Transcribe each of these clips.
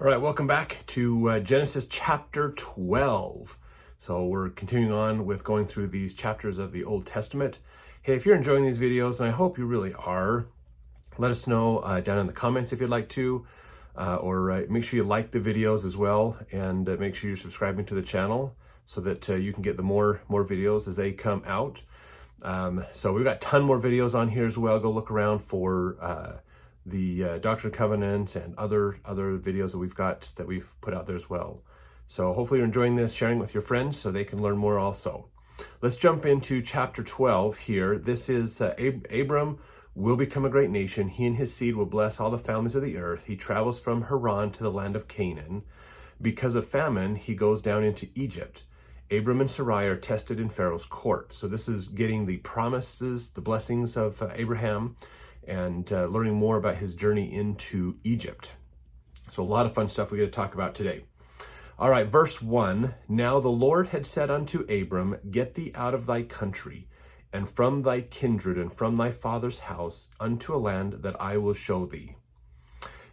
All right, welcome back to Genesis chapter 12. So we're continuing on with going through these chapters of the Old Testament. Hey, if you're enjoying these videos, and I hope you really are, let us know down in the comments if you'd like to, or make sure you like the videos as well, and make sure you're subscribing to the channel so that you can get the more videos as they come out. So we've got a ton more videos on here as well. Go look around for the Doctrine and Covenant and other videos that we've put out there as well. So hopefully you're enjoying this, sharing with your friends so they can learn more also. Let's jump into chapter 12 here. This is Abram will become a great nation. He and his seed will bless all the families of the earth. He travels from Haran to the land of Canaan. Because of famine, he goes down into Egypt. Abram and Sarai are tested in Pharaoh's court. So this is getting the promises, the blessings of Abraham, and learning more about his journey into Egypt. So a lot of fun stuff we got to talk about today. All right, verse 1. Now the Lord had said unto Abram, Get thee out of thy country, and from thy kindred, and from thy father's house, unto a land that I will show thee.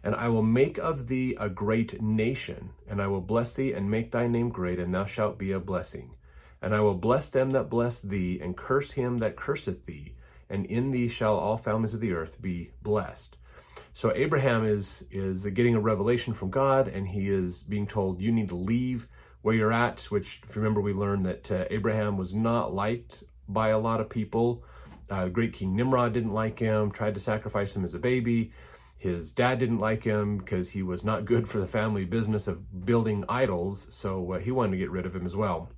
And I will make of thee a great nation, and I will bless thee, and make thy name great, and thou shalt be a blessing. And I will bless them that bless thee, and curse him that curseth thee, and in thee shall all families of the earth be blessed. So Abraham is getting a revelation from God, and he is being told, you need to leave where you're at, which, if you remember, we learned that Abraham was not liked by a lot of people. Great King Nimrod didn't like him, tried to sacrifice him as a baby. His dad didn't like him because he was not good for the family business of building idols, so he wanted to get rid of him as well.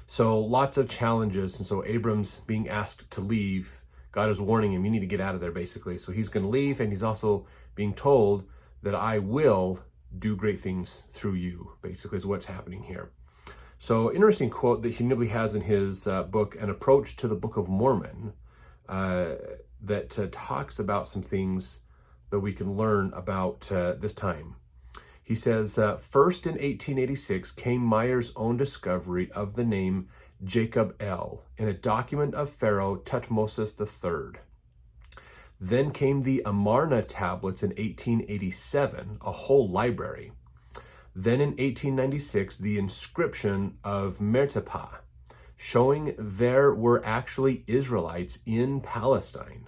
So lots of challenges, and so Abram's being asked to leave. God is warning him, you need to get out of there, basically. So he's going to leave, and he's also being told that I will do great things through you, basically is what's happening here. So interesting quote that Hugh Nibley has in his book, An Approach to the Book of Mormon, that talks about some things that we can learn about this time. He says, first in 1886 came Meyer's own discovery of the name Jacob El in a document of Pharaoh Tutmosis III. Then came the Amarna tablets in 1887, a whole library. Then in 1896, the inscription of Mertapah, showing there were actually Israelites in Palestine.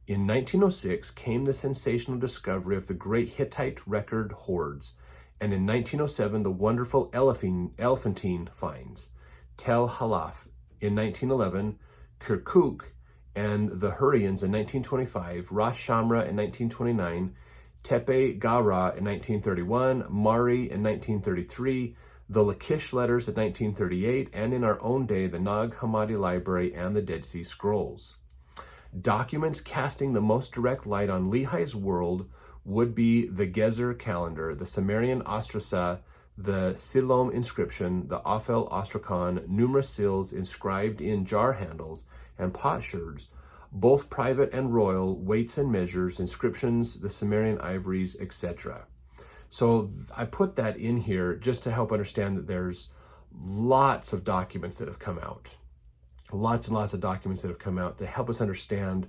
In 1906 came the sensational discovery of the great Hittite record hoards, and in 1907 the wonderful Elephantine finds, Tel Halaf in 1911, Kirkuk and the Hurrians in 1925, Ras Shamra in 1929, Tepe Gawra in 1931, Mari in 1933, the Lachish letters in 1938, and in our own day the Nag Hammadi Library and the Dead Sea Scrolls. Documents casting the most direct light on Lehi's world would be the Gezer calendar, the Sumerian Ostrasa, the Siloam inscription, the Ophel Ostracon, numerous seals inscribed in jar handles and potsherds, both private and royal, weights and measures, inscriptions, the Sumerian ivories, etc. So I put that in here just to help understand that there's lots of documents that have come out. Lots and lots of documents that have come out to help us understand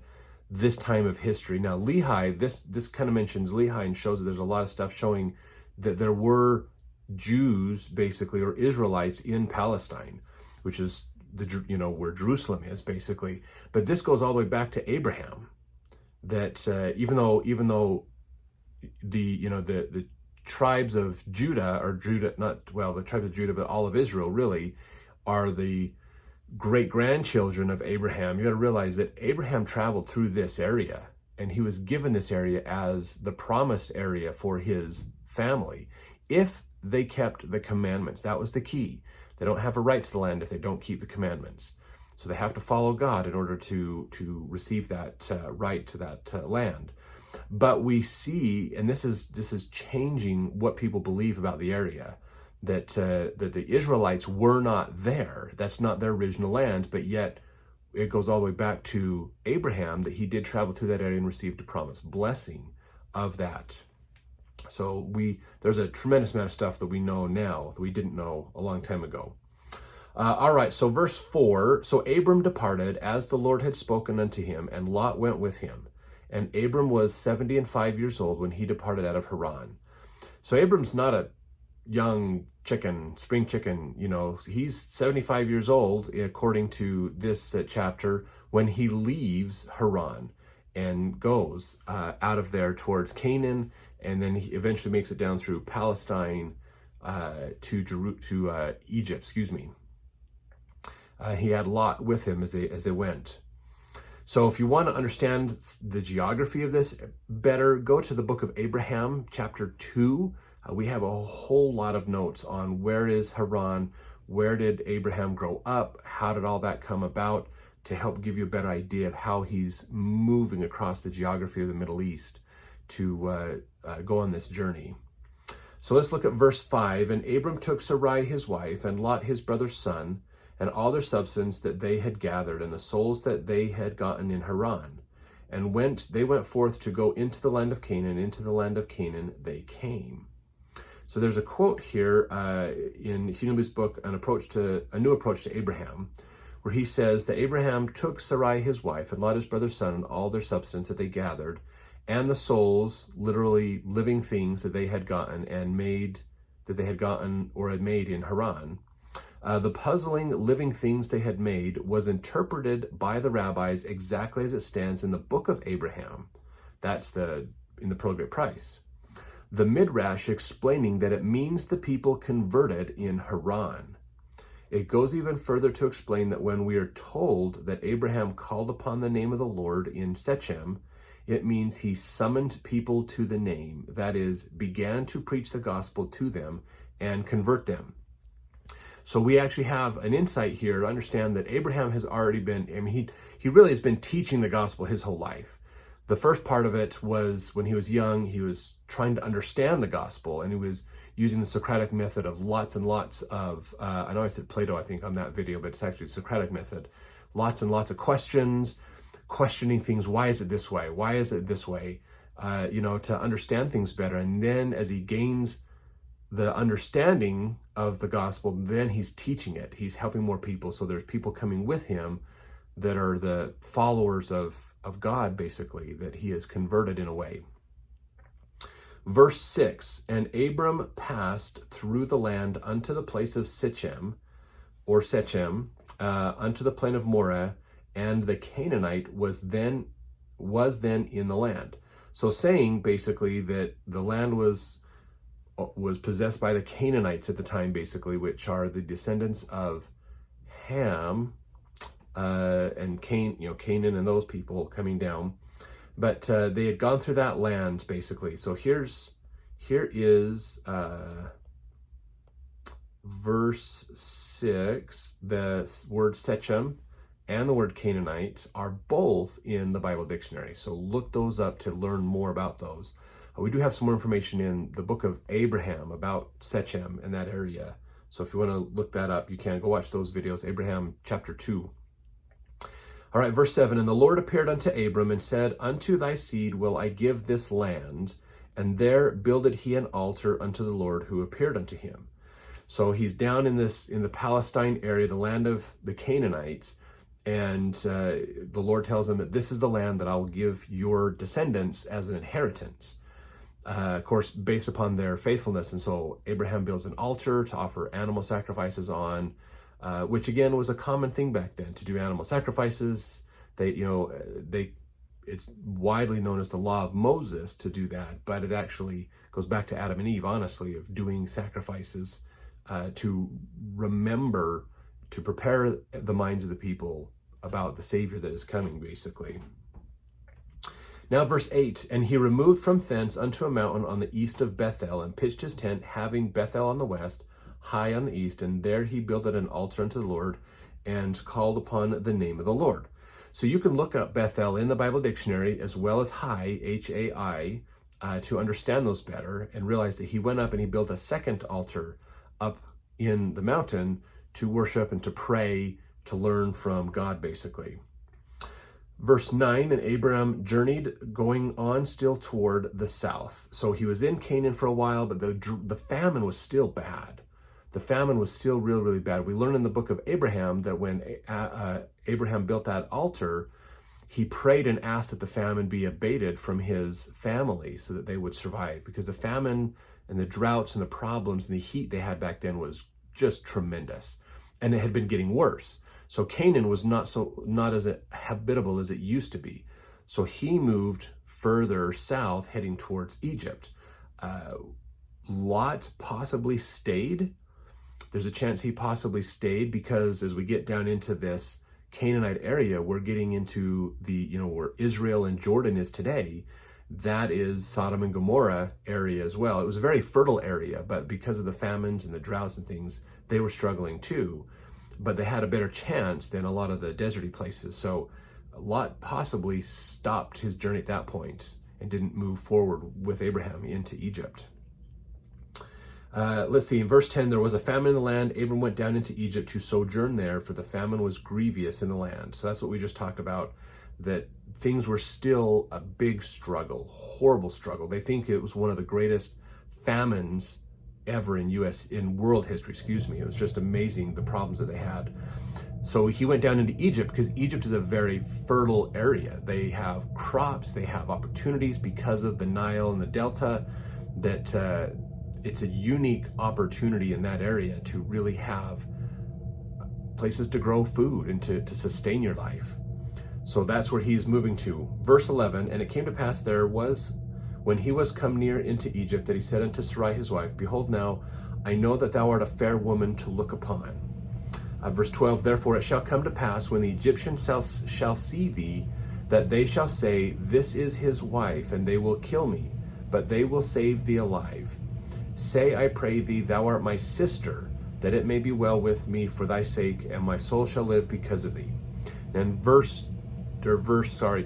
this time of history. Now, Lehi, this kind of mentions Lehi and shows that there's a lot of stuff showing that there were Jews, basically, or Israelites in Palestine, which is where Jerusalem is, basically. But this goes all the way back to Abraham. That even though the tribes of Judah, or Judah, the tribes of Judah, but all of Israel really are the great-grandchildren of Abraham. You got to realize that Abraham traveled through this area, and he was given this area as the promised area for his family if they kept the commandments. That was the key. They don't have a right to the land if they don't keep the commandments. So they have to follow God in order to receive that right to that land. But we see, and this is changing what people believe about the area, that the Israelites were not there. That's not their original land, but yet it goes all the way back to Abraham, that he did travel through that area and received a promised blessing of that. So there's a tremendous amount of stuff that we know now that we didn't know a long time ago. All right, so verse 4, so Abram departed as the Lord had spoken unto him, and Lot went with him. And Abram was 75 years old when he departed out of Haran. So Abram's not a young chicken, spring chicken, he's 75 years old, according to this chapter, when he leaves Haran and goes out of there towards Canaan, and then he eventually makes it down through Palestine to Egypt, he had Lot with him as they went. So if you want to understand the geography of this better, go to the book of Abraham, chapter 2. We have a whole lot of notes on where is Haran, where did Abraham grow up, how did all that come about, to help give you a better idea of how he's moving across the geography of the Middle East to go on this journey. So let's look at verse 5. And Abram took Sarai his wife, and Lot his brother's son, and all their substance that they had gathered, and the souls that they had gotten in Haran. And they went forth to go into the land of Canaan, into the land of Canaan they came. So there's a quote here in Hugh Newby's book, A New Approach to Abraham, where he says that Abraham took Sarai his wife, and Lot his brother's son, and all their substance that they gathered, and the souls, literally living things that they had gotten or had made in Haran. The puzzling living things they had made was interpreted by the rabbis exactly as it stands in the book of Abraham. That's in the Pearl of Great Price. The Midrash explaining that it means the people converted in Haran. It goes even further to explain that when we are told that Abraham called upon the name of the Lord in Shechem, it means he summoned people to the name, that is, began to preach the gospel to them and convert them. So we actually have an insight here to understand that Abraham has already been, he really has been teaching the gospel his whole life. The first part of it was when he was young, he was trying to understand the gospel, and he was using the Socratic method of lots and lots of, I know I said Plato, I think, on that video, but it's actually the Socratic method. Lots and lots of questions, questioning things. Why is it this way? Why is it this way? To understand things better. And then as he gains the understanding of the gospel, then he's teaching it. He's helping more people. So there's people coming with him that are the followers of God, basically, that he has converted in a way. Verse 6, and Abram passed through the land unto the place of Shechem, unto the plain of Moreh, and the Canaanite was then in the land. So saying basically that the land was possessed by the Canaanites at the time, basically, which are the descendants of Ham and Canaan and those people coming down. But they had gone through that land, basically. So here is verse 6. The word Shechem and the word Canaanite are both in the Bible dictionary. So look those up to learn more about those. We do have some more information in the book of Abraham about Shechem and that area. So if you want to look that up, you can go watch those videos, Abraham chapter 2. All right, verse 7, and the Lord appeared unto Abram and said, unto thy seed will I give this land, and there builded he an altar unto the Lord who appeared unto him. So he's down in the Palestine area, the land of the Canaanites, and the Lord tells him that this is the land that I will give your descendants as an inheritance. Of course, based upon their faithfulness. And so Abraham builds an altar to offer animal sacrifices on, which again was a common thing back then, to do animal sacrifices. It's widely known as the law of Moses to do that, but it actually goes back to Adam and Eve, honestly, of doing sacrifices to remember, to prepare the minds of the people about the Savior that is coming, basically. Now verse 8, and he removed from thence unto a mountain on the east of Bethel, and pitched his tent, having Bethel on the west, high on the east, and there he builded an altar unto the Lord, and called upon the name of the Lord. So you can look up Bethel in the Bible dictionary, as well as Hai, H-A-I, to understand those better, and realize that he went up and he built a second altar up in the mountain to worship and to pray, to learn from God, basically. Verse 9, and Abraham journeyed, going on still toward the south. So he was in Canaan for a while, but the famine was still bad. The famine was still really, really bad. We learn in the book of Abraham that when Abraham built that altar, he prayed and asked that the famine be abated from his family so that they would survive, because the famine and the droughts and the problems and the heat they had back then was just tremendous, and it had been getting worse. So Canaan was not as habitable as it used to be. So he moved further south, heading towards Egypt. Lot possibly stayed. There's a chance he possibly stayed, because as we get down into this Canaanite area, we're getting into the, where Israel and Jordan is today. That is Sodom and Gomorrah area as well. It was a very fertile area, but because of the famines and the droughts and things, they were struggling too. But they had a better chance than a lot of the deserty places. So Lot possibly stopped his journey at that point and didn't move forward with Abraham into Egypt. Let's see, in verse 10, there was a famine in the land. Abram went down into Egypt to sojourn there, for the famine was grievous in the land. So that's what we just talked about, that things were still a big struggle, horrible struggle. They think it was one of the greatest famines ever in world history, It was just amazing, the problems that they had. So he went down into Egypt, because Egypt is a very fertile area. They have crops, they have opportunities because of the Nile and the Delta, that it's a unique opportunity in that area to really have places to grow food and to sustain your life. So that's where he's moving to. Verse 11, and it came to pass there was, when he was come near into Egypt, that he said unto Sarai his wife, Behold now, I know that thou art a fair woman to look upon. Verse 12, therefore it shall come to pass, when the Egyptians shall see thee, that they shall say, This is his wife, and they will kill me, but they will save thee alive. Say, I pray thee, thou art my sister, that it may be well with me for thy sake, and my soul shall live because of thee. And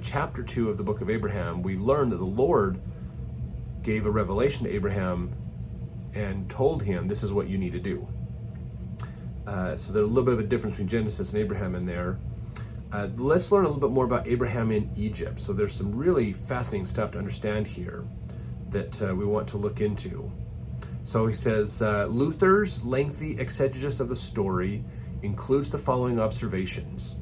chapter 2 of the book of Abraham, we learn that the Lord gave a revelation to Abraham and told him, this is what you need to do. So there's a little bit of a difference between Genesis and Abraham in there. Let's learn a little bit more about Abraham in Egypt. So there's some really fascinating stuff to understand here that we want to look into. So he says, Luther's lengthy exegesis of the story includes the following observations.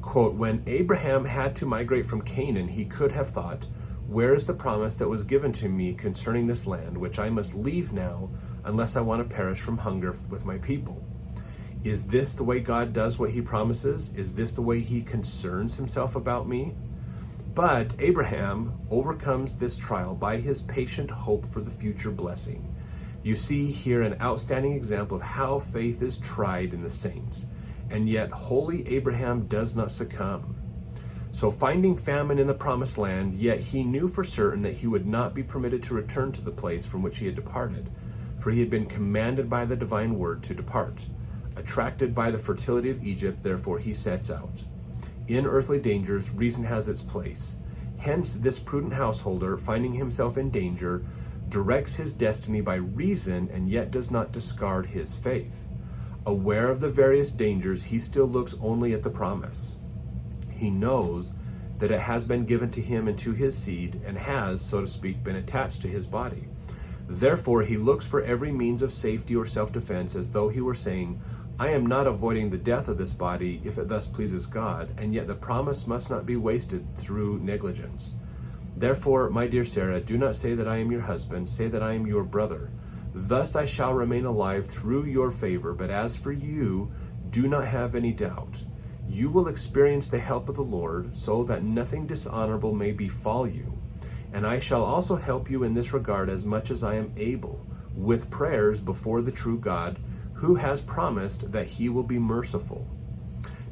Quote, when Abraham had to migrate from Canaan, he could have thought, where is the promise that was given to me concerning this land, which I must leave now, unless I want to perish from hunger with my people? Is this the way God does what he promises? Is this the way he concerns himself about me? But Abraham overcomes this trial by his patient hope for the future blessing. You see here an outstanding example of how faith is tried in the saints, and yet holy Abraham does not succumb. So finding famine in the promised land, yet he knew for certain that he would not be permitted to return to the place from which he had departed, for he had been commanded by the divine word to depart. Attracted by the fertility of Egypt, therefore he sets out. In earthly dangers, reason has its place. Hence, this prudent householder, finding himself in danger, directs his destiny by reason and yet does not discard his faith. Aware of the various dangers, he still looks only at the promise. He knows that it has been given to him and to his seed, and has, so to speak, been attached to his body. Therefore, he looks for every means of safety or self-defense, as though he were saying, I am not avoiding the death of this body, if it thus pleases God, and yet the promise must not be wasted through negligence. Therefore, my dear Sarah, do not say that I am your husband, say that I am your brother. Thus I shall remain alive through your favor, but as for you, do not have any doubt. You will experience the help of the Lord, so that nothing dishonorable may befall you. And I shall also help you in this regard as much as I am able, with prayers before the true God, who has promised that he will be merciful.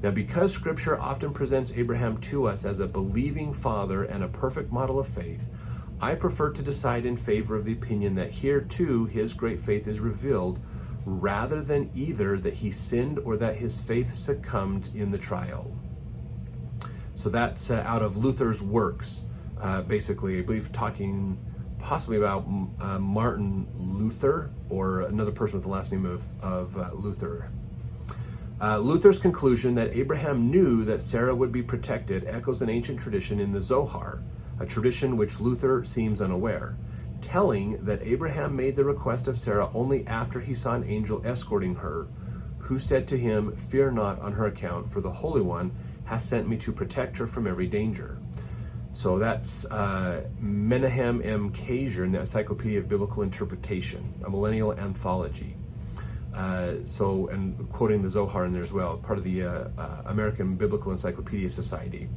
Now, because Scripture often presents Abraham to us as a believing father and a perfect model of faith, I prefer to decide in favor of the opinion that here too his great faith is revealed, rather than either that he sinned or that his faith succumbed in the trial. So that's out of Luther's works, basically, I believe, talking possibly about Martin Luther, or another person with the last name of Luther. Luther's conclusion that Abraham knew that Sarah would be protected echoes an ancient tradition in the Zohar, a tradition which Luther seems unaware, telling that Abraham made the request of Sarah only after he saw an angel escorting her, who said to him, Fear not on her account, for the Holy One has sent me to protect her from every danger. So that's Menahem M. Kaiser in the Encyclopedia of Biblical Interpretation, a millennial anthology. And quoting the Zohar in there as well, part of the American Biblical Encyclopedia Society.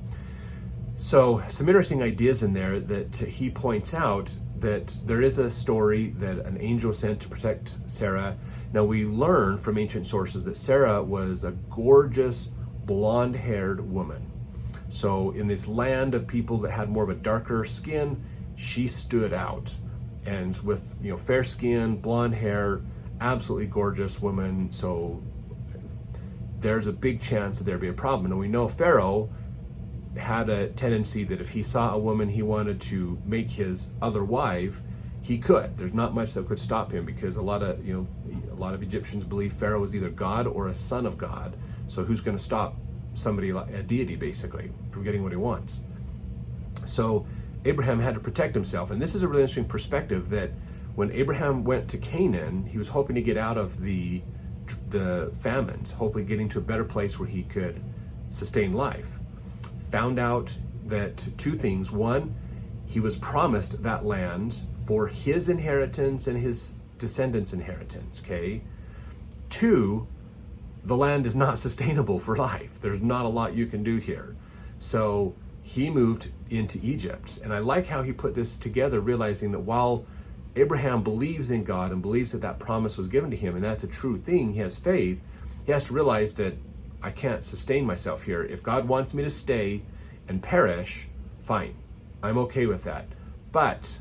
So some interesting ideas in there that he points out, that there is a story that an angel was sent to protect Sarah. Now we learn from ancient sources that Sarah was a gorgeous, blonde-haired woman. So in this land of people that had more of a darker skin, she stood out. And with, fair skin, blonde hair, absolutely gorgeous woman. So there's a big chance that there'd be a problem. And we know Pharaoh had a tendency that if he saw a woman he wanted to make his other wife, he could. There's not much that could stop him, because a lot of Egyptians believe Pharaoh was either God or a son of God. So who's going to stop somebody, a deity basically, from getting what he wants? So Abraham had to protect himself. And this is a really interesting perspective, that when Abraham went to Canaan, he was hoping to get out of the famines, hopefully getting to a better place where he could sustain life. Found out that two things. One, he was promised that land for his inheritance and his descendants' inheritance, okay? Two, the land is not sustainable for life. There's not a lot you can do here. So he moved into Egypt. And I like how he put this together, realizing that while Abraham believes in God and believes that that promise was given to him, and that's a true thing, he has faith, he has to realize that I can't sustain myself here. If God wants me to stay and perish, fine. I'm okay with that. But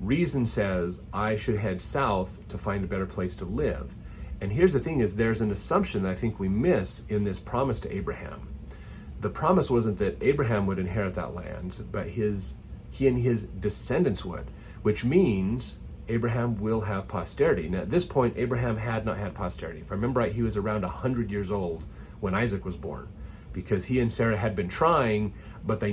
reason says I should head south to find a better place to live. And here's the thing, is there's an assumption that I think we miss in this promise to Abraham. The promise wasn't that Abraham would inherit that land, but he and his descendants would, which means Abraham will have posterity. Now, at this point, Abraham had not had posterity. If I remember right, he was around 100 years old when Isaac was born, because he and Sarah had been trying, but they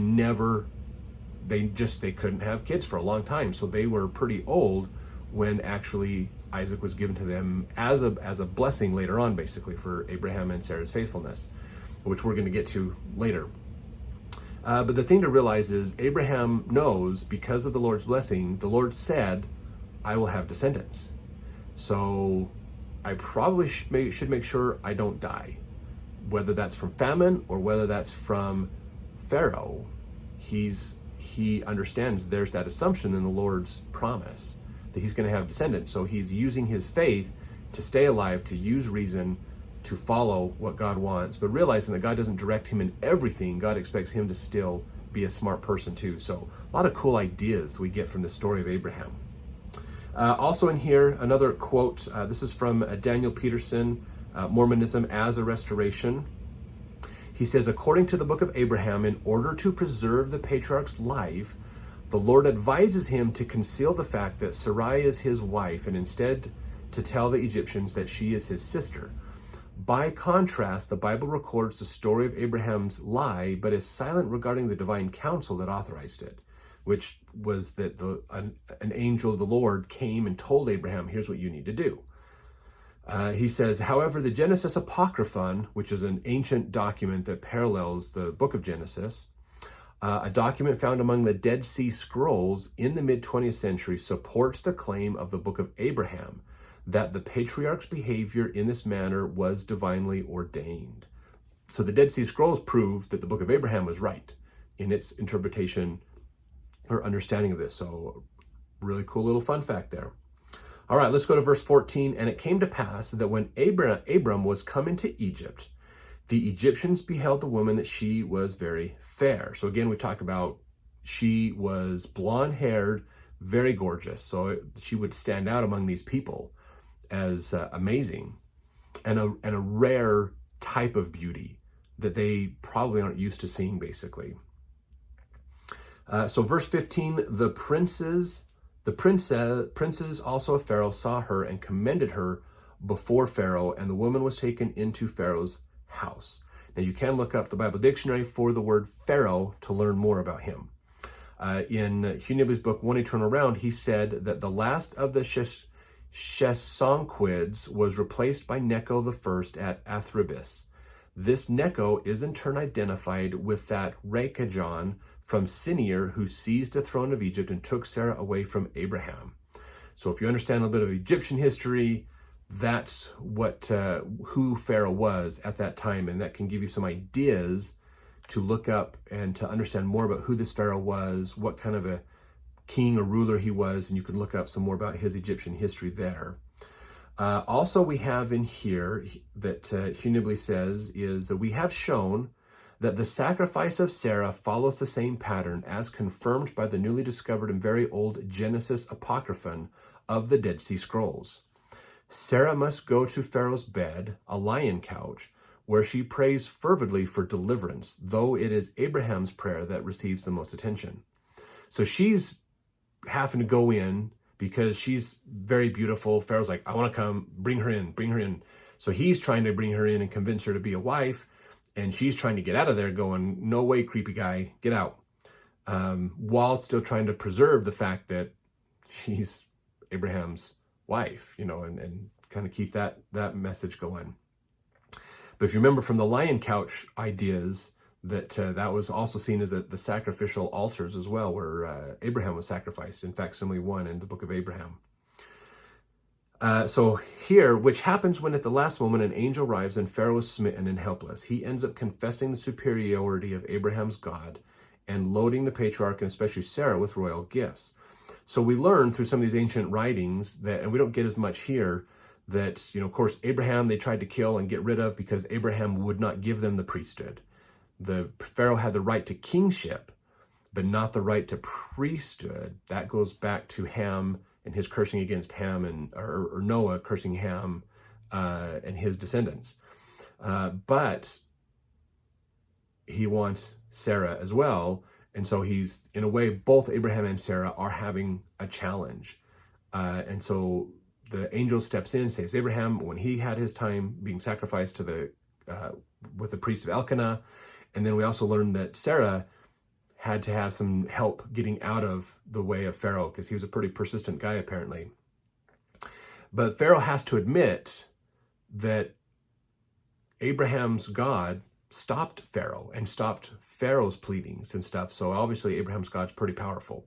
couldn't have kids for a long time. So they were pretty old when actually Isaac was given to them as a blessing later on, basically, for Abraham and Sarah's faithfulness, which we're going to get to later. But the thing to realize is Abraham knows, because of the Lord's blessing, the Lord said, I will have descendants. So I probably should make sure I don't die. Whether that's from famine or whether that's from Pharaoh, he understands there's that assumption in the Lord's promise that he's going to have descendants. So he's using his faith to stay alive, to use reason, to follow what God wants, but realizing that God doesn't direct him in everything. God expects him to still be a smart person too. So a lot of cool ideas we get from the story of Abraham. Also in here, another quote. This is from Daniel Peterson, Mormonism as a Restoration. He says, according to the book of Abraham, in order to preserve the patriarch's life, the Lord advises him to conceal the fact that Sarai is his wife, and instead to tell the Egyptians that she is his sister. By contrast, the Bible records the story of Abraham's lie, but is silent regarding the divine counsel that authorized it, which was that an angel of the Lord came and told Abraham, here's what you need to do. He says, however, the Genesis Apocryphon, which is an ancient document that parallels the book of Genesis, a document found among the Dead Sea Scrolls in the mid-20th century, supports the claim of the book of Abraham that the patriarch's behavior in this manner was divinely ordained. So the Dead Sea Scrolls prove that the book of Abraham was right in its interpretation or understanding of this. So really cool little fun fact there. All right, let's go to verse 14. And it came to pass that when Abram was come into Egypt, the Egyptians beheld the woman that she was very fair. So again, we talked about she was blonde-haired, very gorgeous. So she would stand out among these people as amazing and a rare type of beauty that they probably aren't used to seeing, basically. So verse 15, the princes also of Pharaoh saw her and commended her before Pharaoh, and the woman was taken into Pharaoh's house. Now you can look up the Bible dictionary for the word Pharaoh to learn more about him. In Hugh Nibley's book, One Eternal Round, he said that the last of the Shesonquids was replaced by Necho I at Athribis. This Necho is in turn identified with that Rekajon from Sinir who seized the throne of Egypt and took Sarah away from Abraham. So if you understand a little bit of Egyptian history, that's what who Pharaoh was at that time, and that can give you some ideas to look up and to understand more about who this Pharaoh was, what kind of a king or ruler he was, and you can look up some more about his Egyptian history there. Also, we have in here that Hugh Nibley says is that we have shown that the sacrifice of Sarah follows the same pattern as confirmed by the newly discovered and very old Genesis Apocryphon of the Dead Sea Scrolls. Sarah must go to Pharaoh's bed, a lion couch, where she prays fervently for deliverance, though it is Abraham's prayer that receives the most attention. So she's having to go in because she's very beautiful. Pharaoh's like, I want to come, bring her in, bring her in. So he's trying to bring her in and convince her to be a wife, and she's trying to get out of there going, no way, creepy guy, get out. While still trying to preserve the fact that she's Abraham's wife, and kind of keep that message going. But if you remember from the lion couch ideas, that was also seen as the sacrificial altars as well, where Abraham was sacrificed. In fact, facsimile 1 in the book of Abraham. So here, which happens when at the last moment an angel arrives and Pharaoh is smitten and helpless. He ends up confessing the superiority of Abraham's God and loading the patriarch and especially Sarah with royal gifts. So we learn through some of these ancient writings that, and we don't get as much here, that, of course, Abraham they tried to kill and get rid of because Abraham would not give them the priesthood. The Pharaoh had the right to kingship, but not the right to priesthood. That goes back to Ham and his cursing against Ham or Noah cursing Ham and his descendants. But he wants Sarah as well. And so he's, in a way, both Abraham and Sarah are having a challenge. And so the angel steps in, saves Abraham when he had his time being sacrificed to with the priest of Elkanah. And then we also learned that Sarah had to have some help getting out of the way of Pharaoh because he was a pretty persistent guy, apparently. But Pharaoh has to admit that Abraham's God stopped Pharaoh and stopped Pharaoh's pleadings and stuff. So obviously Abraham's God's pretty powerful.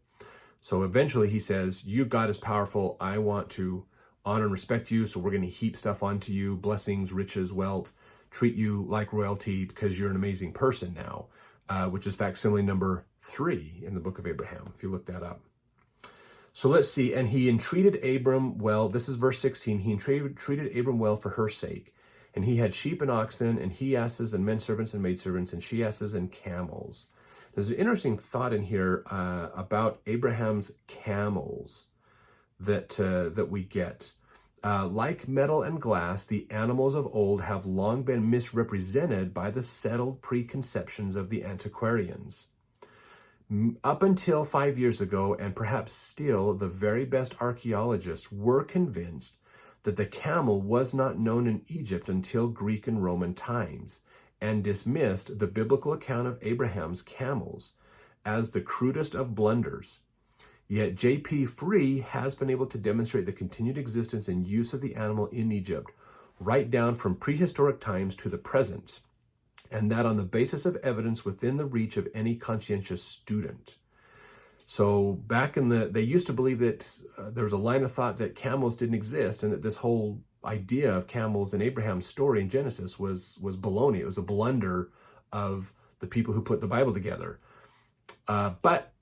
So eventually he says, you God is powerful. I want to honor and respect you. So we're going to heap stuff onto you, blessings, riches, wealth, treat you like royalty because you're an amazing person now, which is facsimile number 3 in the book of Abraham, if you look that up. So let's see. And he entreated Abram well. This is verse 16. He entreated Abram well for her sake. And he had sheep and oxen and he-asses and men servants and maidservants and she-asses and camels. There's an interesting thought in here about Abraham's camels that we get. Like metal and glass, the animals of old have long been misrepresented by the settled preconceptions of the antiquarians. Up until 5 years ago, and perhaps still, the very best archaeologists were convinced that the camel was not known in Egypt until Greek and Roman times, and dismissed the biblical account of Abraham's camels as the crudest of blunders. Yet J.P. Free has been able to demonstrate the continued existence and use of the animal in Egypt, right down from prehistoric times to the present, and that on the basis of evidence within the reach of any conscientious student. So back in they used to believe that there was a line of thought that camels didn't exist, and that this whole idea of camels in Abraham's story in Genesis was baloney. It was a blunder of the people who put the Bible together. But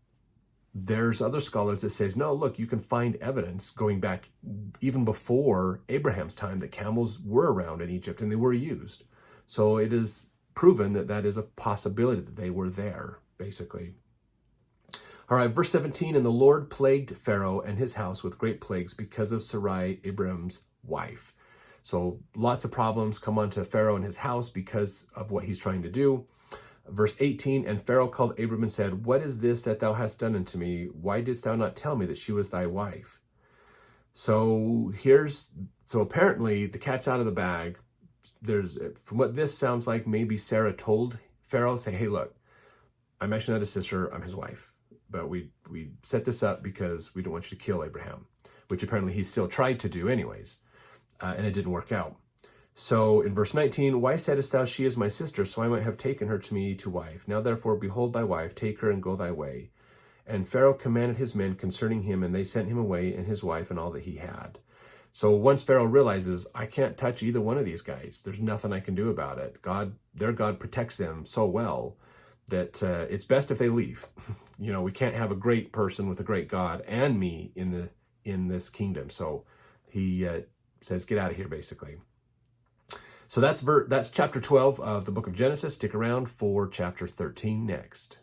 there's other scholars that says, no, look, you can find evidence going back even before Abraham's time that camels were around in Egypt and they were used. So it is proven that that is a possibility that they were there, basically. All right, verse 17, and the Lord plagued Pharaoh and his house with great plagues because of Sarai, Abram's wife. So lots of problems come onto Pharaoh and his house because of what he's trying to do. Verse 18, and Pharaoh called Abram and said, what is this that thou hast done unto me? Why didst thou not tell me that she was thy wife? So apparently the cat's out of the bag. From what this sounds like, maybe Sarah told Pharaoh, say, hey, look, I'm actually not his sister, I'm his wife. But we set this up because we don't want you to kill Abraham, which apparently he still tried to do anyways, and it didn't work out. So in verse 19, why saidst thou, she is my sister, so I might have taken her to me to wife? Now therefore, behold thy wife, take her and go thy way. And Pharaoh commanded his men concerning him, and they sent him away and his wife and all that he had. So once Pharaoh realizes, I can't touch either one of these guys, there's nothing I can do about it. Their God protects them so well that it's best if they leave. We can't have a great person with a great God and me in this kingdom. So he says, get out of here, basically. So that's chapter 12 of the book of Genesis. Stick around for chapter 13 next.